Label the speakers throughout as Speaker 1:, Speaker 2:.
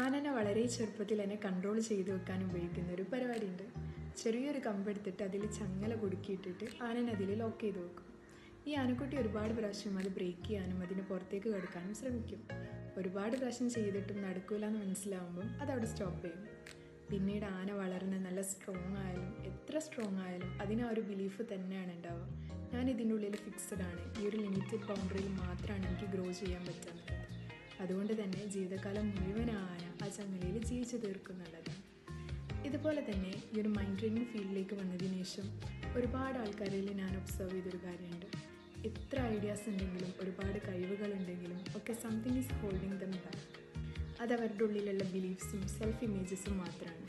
Speaker 1: ആനനെ വളരെ ചെറുപ്പത്തിൽ എന്നെ കൺട്രോൾ ചെയ്ത് വെക്കാൻ ഉപയോഗിക്കുന്ന ഒരു പരിപാടിയുണ്ട്. ചെറിയൊരു കമ്പെടുത്തിട്ട് അതിൽ ചങ്ങല കുടുക്കിയിട്ടിട്ട് ആനനെ അതിൽ ലോക്ക് ചെയ്ത് വെക്കും. ഈ ആനക്കുട്ടി ഒരുപാട് പ്രാവശ്യം അത് ബ്രേക്ക് ചെയ്യാനും അതിന് പുറത്തേക്ക് കടക്കാനും ശ്രമിക്കും. ഒരുപാട് പ്രാവശ്യം ചെയ്തിട്ടും നടക്കൂലെന്ന് മനസ്സിലാവുമ്പം അതവിടെ സ്റ്റോപ്പ് ചെയ്യും. പിന്നീട് ആന വളർന്ന് നല്ല സ്ട്രോങ് ആയാലും എത്ര സ്ട്രോങ് ആയാലും അതിന് ആ ഒരു ബിലീഫ് തന്നെയാണ് ഉണ്ടാവുക. ഞാൻ ഇതിൻ്റെ ഉള്ളിൽ ഫിക്സഡ് ആണ്, ഈ ഒരു ലിമിറ്റഡ് ബൗണ്ടറിയിൽ മാത്രമാണ് എനിക്ക് ഗ്രോ ചെയ്യാൻ പറ്റുന്നത്. അതുകൊണ്ട് തന്നെ ജീവിതകാലം മുഴുവൻ ആന ആ ചങ്ങലയിൽ ജീവിച്ചു തീർക്കുന്നുള്ളതാണ്. ഇതുപോലെ തന്നെ ഈ ഒരു മൈൻഡ് ട്രെയിനിങ് ഫീൽഡിലേക്ക് വന്നതിന് ശേഷം ഒരുപാട് ആൾക്കാരിൽ ഞാൻ ഒബ്സർവ് ചെയ്തൊരു കാര്യമുണ്ട്. എത്ര ഐഡിയാസ് ഉണ്ടെങ്കിലും ഒരുപാട് കഴിവുകളുണ്ടെങ്കിലും ഒക്കെ something is holding dum back. അത് അവരുടെ ഉള്ളിലുള്ള ബിലീഫ്സും സെൽഫ് ഇമേജസും മാത്രമാണ്.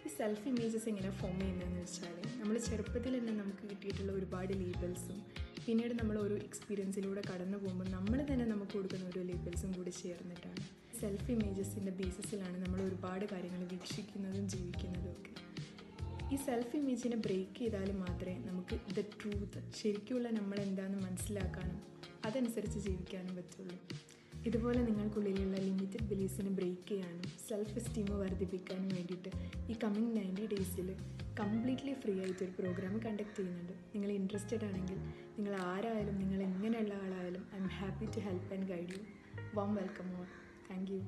Speaker 1: ഈ സെൽഫ് ഇമേജസ് എങ്ങനെ ഫോം ചെയ്യുന്നതെന്ന് വെച്ചാൽ നമ്മൾ ചെറുപ്പത്തിൽ തന്നെ നമുക്ക് കിട്ടിയിട്ടുള്ള ഒരുപാട് ലേബൽസും പിന്നീട് നമ്മൾ ഒരു എക്സ്പീരിയൻസിലൂടെ കടന്നു പോകുമ്പോൾ നമ്മൾ തന്നെ നമുക്ക് കൊടുക്കുന്ന ഓരോ ലേബൽസും കൂടി ചേർന്നിട്ടാണ്. സെൽഫ് ഇമേജസിൻ്റെ ബേസിസിലാണ് നമ്മൾ ഒരുപാട് കാര്യങ്ങൾ വീക്ഷിക്കുന്നതും ജീവിക്കുന്നതും ഒക്കെ. ഈ സെൽഫ് ഇമേജിനെ ബ്രേക്ക് ചെയ്താൽ മാത്രമേ നമുക്ക് ദ ട്രൂത്ത്, ശരിക്കുള്ള നമ്മൾ എന്താണെന്ന് മനസ്സിലാക്കാനും അതനുസരിച്ച് ജീവിക്കാനും പറ്റുള്ളൂ. ഇതുപോലെ നിങ്ങൾക്കുള്ളിലുള്ള ലിമിറ്റഡ് ബിലീഫ്സിനെ ബ്രേക്ക് ചെയ്യാനും സെൽഫ് എസ്റ്റീം വർദ്ധിപ്പിക്കാനും വേണ്ടിയിട്ട് ഈ കമ്മിങ് 90 ഡേയ്സിൽ കംപ്ലീറ്റ്ലി ഫ്രീ ആയിട്ടൊരു പ്രോഗ്രാം കണ്ടക്ട് ചെയ്യുന്നുണ്ട്. നിങ്ങൾ ഇൻട്രസ്റ്റഡ് ആണെങ്കിൽ നിങ്ങൾ ആരായാലും നിങ്ങൾ എങ്ങനെയുള്ള ആളായാലും I'm happy to help and guide you. Warm welcome all. Thank U.